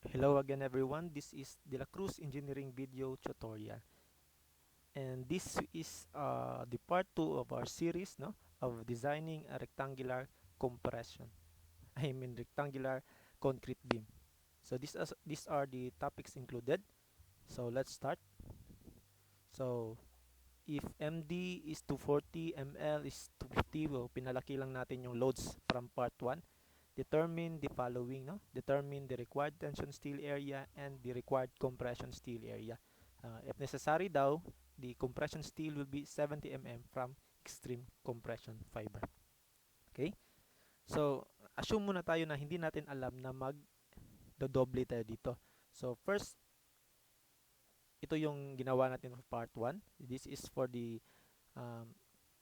Hello again everyone, this is De La Cruz Engineering video tutorial, and this is the part 2 of our series of designing a rectangular compression. I mean rectangular concrete beam. So these are the topics included. So let's start. So if MD is 240, ML is 250, well, pinalaki lang natin yung loads from part 1. Determine the following, determine the required tension steel area and the required compression steel area. If necessary daw, the compression steel will be 70 mm from extreme compression fiber. Okay, so assume muna tayo na hindi natin alam na mag-doble tayo dito. So first, ito yung ginawa natin for part 1. This is for the um,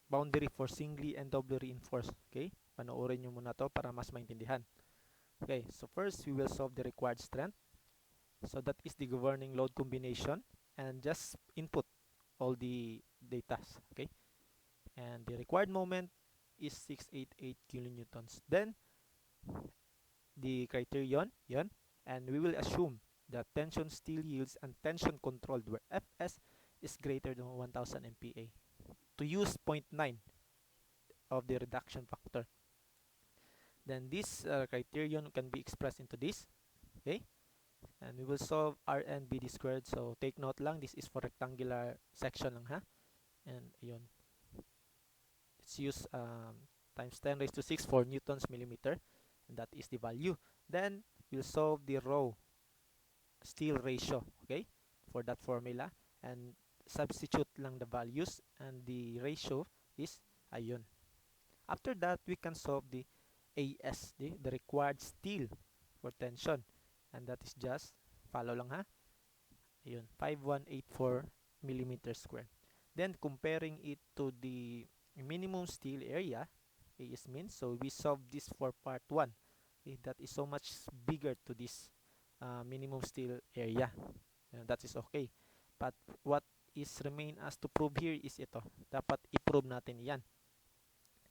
boundary for singly and doubly reinforced. Okay, panoorin nyo muna to para mas maintindihan. Okay, so first we will solve the required strength. So that is the governing load combination, and just input all the data. Okay, and the required moment is 688 kilonewtons. Then the criterion, yon, and we will assume that tension steel yields and tension controlled where Fs is greater than 1000 MPa to use zero point 0.9 of the reduction factor. Then this criterion can be expressed into this. Okay, and we will solve Rn BD squared. So take note lang, this is for rectangular section lang ha. And ayun, let's use times 10 raised to 6 for newtons millimeter, and that is the value. Then we'll solve the rho steel ratio, okay, for that formula, and substitute lang the values, and the ratio is ayun. After that, we can solve the AS, the required steel for tension, and that is just follow lang ha. Ayun, 5184 millimeter square. Then comparing it to the minimum steel area, is mean. So we solve this for part 1. Okay, that is so much bigger to this minimum steel area. That is okay. But what is remain as to prove here is ito. Dapat i-prove natin yan.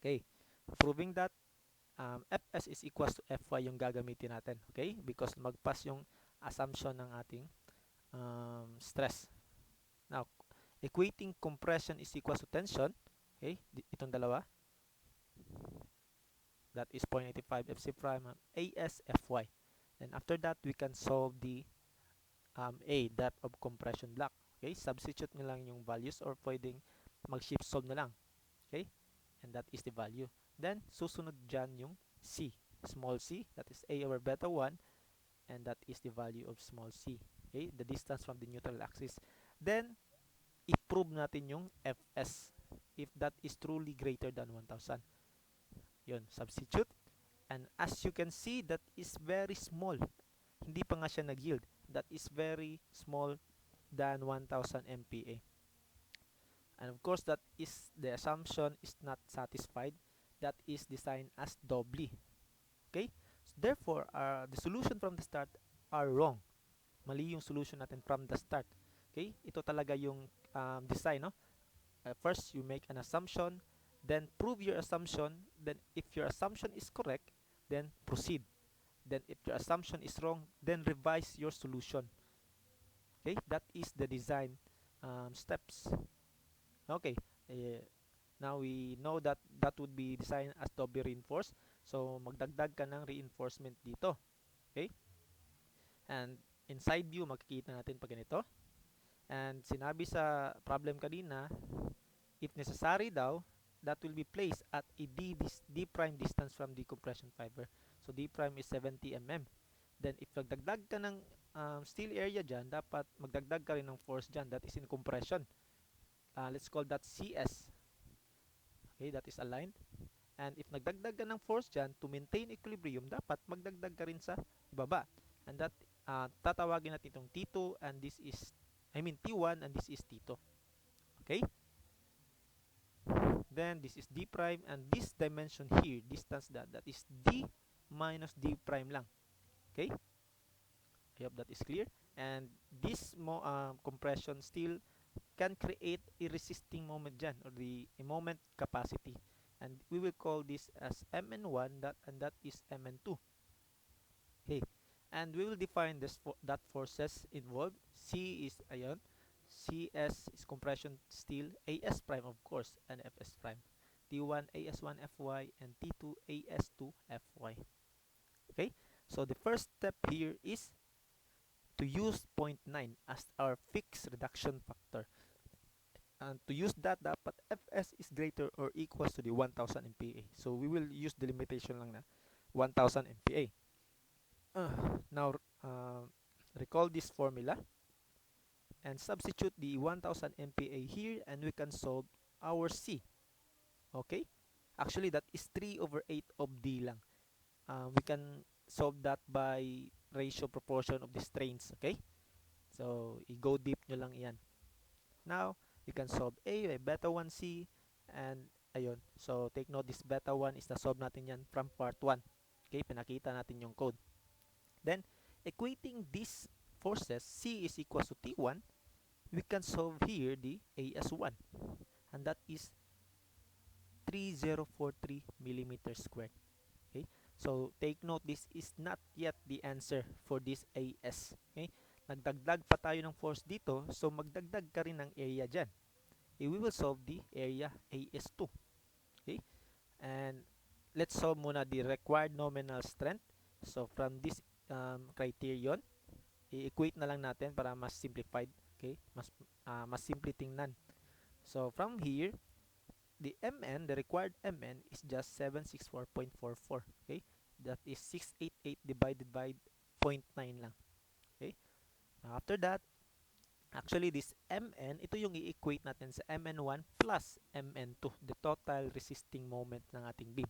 Okay. Proving that Fs is equals to Fy yung gagamitin natin. Okay? Because magpass yung assumption ng ating stress. Now, equating compression is equals to tension. Okay? Itong dalawa. That is 0.85 Fc prime AS Fy. And after that, we can solve the A, depth of compression block. Okay? Substitute nyo lang yung values or pwedeng mag-shift solve na lang. Okay? And that is the value. Then, susunod dyan yung C. Small c, that is A over beta 1. And that is the value of small c. Okay? The distance from the neutral axis. Then, i-prove natin yung Fs if that is truly greater than 1000. Yun, substitute. And as you can see, that is very small. Hindi pa nga siya nag-yield. That is very small than 1000 MPa. And of course, that is the assumption is not satisfied. That is designed as doubly. Okay? So therefore, the solution from the start are wrong. Mali yung solution natin from the start. Okay? Ito talaga yung design, no? First, you make an assumption, then prove your assumption, then if your assumption is correct, then proceed. Then if your assumption is wrong, then revise your solution. Okay? That is the design steps. Okay. Now we know that that would be designed as doubly reinforced. So magdagdag ka ng reinforcement dito. Okay? And inside view, makikita natin pag ganito. And sinabi sa problem kanina, if necessary daw, that will be placed at a D prime distance from the compression fiber. So D prime is 70 mm. Then if magdagdag ka ng steel area dyan, dapat magdagdag ka rin ng force dyan. That is in compression. Let's call that CS. Okay, that is aligned. And if nagdagdag ka ng force dyan, to maintain equilibrium, dapat magdagdag ka rin sa ibaba. And that, tatawagin natin itong T2, and this is, T1, and this is T2. Okay? Then, this is D prime, and this dimension here, distance that is D minus D prime lang. Okay? I hope that is clear. And this compression still can create a resisting moment dyan, or a moment capacity. And we will call this as Mn1, and that is Mn2. Okay. And we will define that forces involved. C is ayon, CS is compression steel, AS prime of course, and FS prime. T1 AS1 FY and T2 AS2 FY. Okay, so the first step here is to use 0.9 as our fixed reduction factor. And to use that, dapat Fs is greater or equals to the 1000 MPa. So we will use the limitation lang na 1000 MPa. Now, recall this formula and substitute the 1000 MPa here, and we can solve our C. Okay? Actually, that is 3 over 8 of D lang. We can solve that by ratio proportion of the strains. Okay? So, i-go deep nyo lang yan. Now, you can solve A by beta 1C, and ayun. So, take note, this beta 1 is na-solve natin yan from part 1. Okay? Pinakita natin yung code. Then, equating these forces, C is equals to T1, we can solve here the AS1. And that is 3043 millimeters squared. Okay? So, take note, this is not yet the answer for this AS. Okay? Nagdagdag pa tayo ng force dito, so magdagdag ka rin ng area dyan. We will solve the area AS2. Okay? And let's solve muna the required nominal strength. So, from this criterion, i-equate na lang natin para mas simplified. Okay? Mas simple tingnan. So, from here, the MN, the required MN is just 764.44. Okay? That is 688 divided by 0.9 lang. Okay? After that, actually this MN, ito yung i-equate natin sa MN1 plus MN2, the total resisting moment ng ating beam.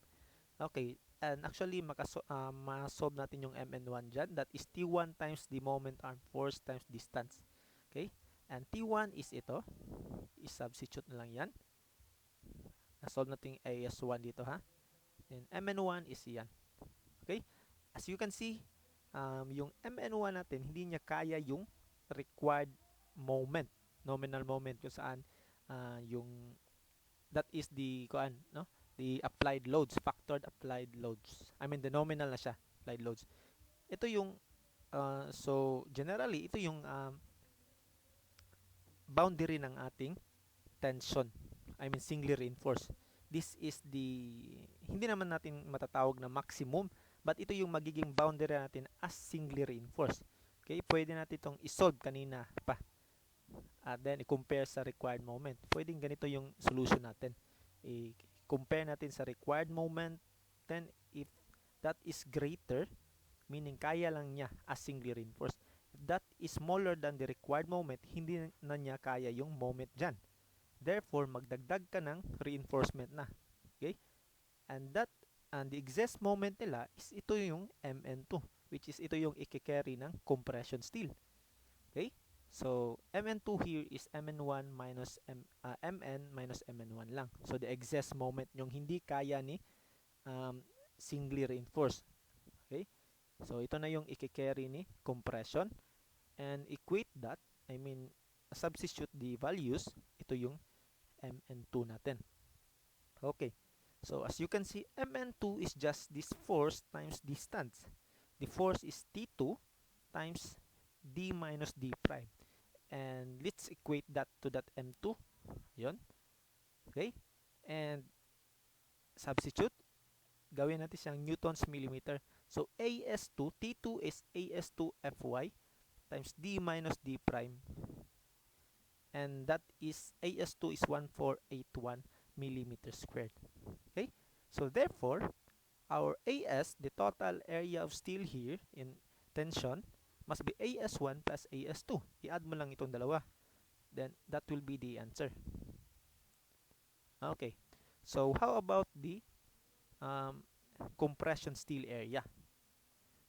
Okay, and actually ma-solve natin yung MN1 dyan. That is T1 times the moment arm force times distance. Okay, and T1 is ito. I-substitute na lang yan. Na-solve natin yung AS1 dito ha. And MN1 is yan. Okay, as you can see, yung MN1 natin, hindi niya kaya yung required moment, nominal moment, kung saan yung that is the no, the applied loads, factored applied loads. I mean the nominal na siya, applied loads. Ito yung so generally ito yung boundary ng ating tension. I mean singly reinforced. This is the hindi naman natin matatawag na maximum, but ito yung magiging boundary natin as singly reinforced. Okay, pwede natin itong i-solve kanina pa. At then i-compare sa required moment. Pwedeng ganito yung solution natin. I-compare natin sa required moment, then if that is greater, meaning kaya lang niya as singly reinforced. If that is smaller than the required moment, hindi na niya kaya yung moment dyan. Therefore, magdagdag ka ng reinforcement na. Okay? And the excess moment nila is ito yung MN2, which is ito yung i-carry ng compression steel. Okay? So, MN2 here is MN1 minus MN minus MN1 lang. So, the excess moment yung hindi kaya ni singly reinforced. Okay? So, ito na yung i-carry ni compression. And equate that, I mean, substitute the values, ito yung MN2 natin. Okay. So, as you can see, MN2 is just this force times distance. The force is T2 times D minus D prime. And let's equate that to that M2. Yun. Okay? And substitute. Gawin natin siyang newtons millimeter. So, AS2, T2 is AS2 Fy times D minus D prime. And that is, AS2 is 1481 millimeter squared. Okay? So, therefore, our AS, the total area of steel here in tension, must be AS1 plus AS2. I-add mo lang itong dalawa. Then, that will be the answer. Okay. So, how about the compression steel area?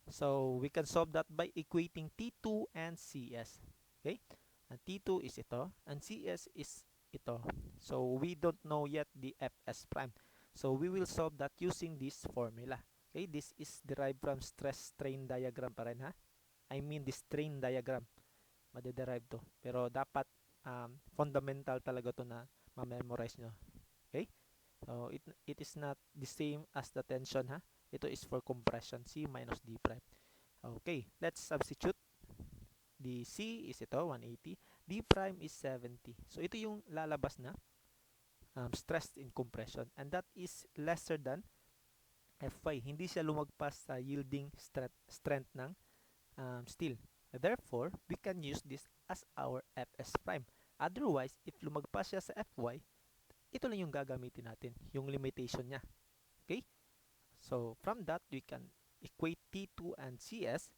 So, we can solve that by equating T2 and CS. Okay? And T2 is ito, and CS is ito. So, we don't know yet the Fs prime. So, we will solve that using this formula. Okay? This is derived from stress-strain diagram pa rin, ha? I mean the strain diagram. Madederive to. Pero dapat fundamental talaga to na ma-memorize nyo. Okay? So, it is not the same as the tension, ha? Ito is for compression, C minus D prime. Okay, let's substitute. The C is ito, 180. D prime is 70. So ito yung lalabas na stress in compression, and that is lesser than Fy. Hindi siya lumagpas sa yielding strength ng steel. Therefore, we can use this as our Fs prime. Otherwise, if lumagpas siya sa Fy, ito lang yung gagamitin natin, yung limitation niya. Okay? So, from that, we can equate T2 and Cs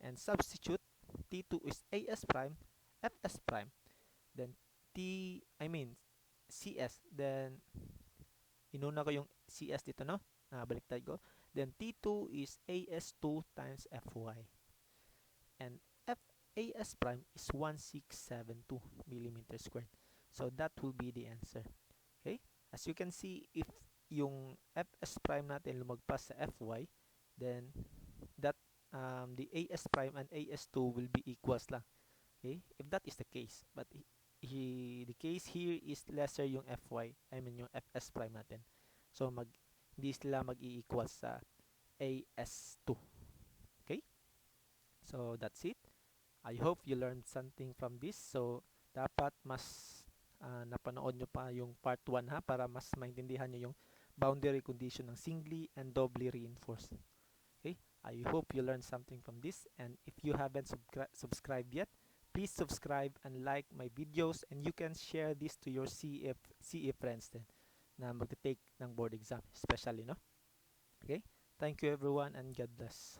and substitute. T2 is As prime, Fs prime, then Cs, then inuna ko yung Cs dito, no? Baliktad ko. Then T2 is As2 times Fy. And As prime is 1672 millimeter squared. So that will be the answer. Okay? As you can see, if yung Fs prime natin lumagpas sa Fy, then that the As prime and As2 will be equals lang. Okay? If that is the case. But the case here is lesser yung Fy, yung Fs prime natin. So hindi sila mag-i-equal sa As2. Okay? So that's it. I hope you learned something from this. So dapat mas napanood nyo pa yung part 1 ha, para mas maintindihan nyo yung boundary condition ng singly and doubly reinforced. Okay? I hope you learned something from this, and if you haven't subscribed yet, please subscribe and like my videos, and you can share this to your CE friends din na magte-take ng board exam, especially, no? Okay? Thank you everyone, and God bless.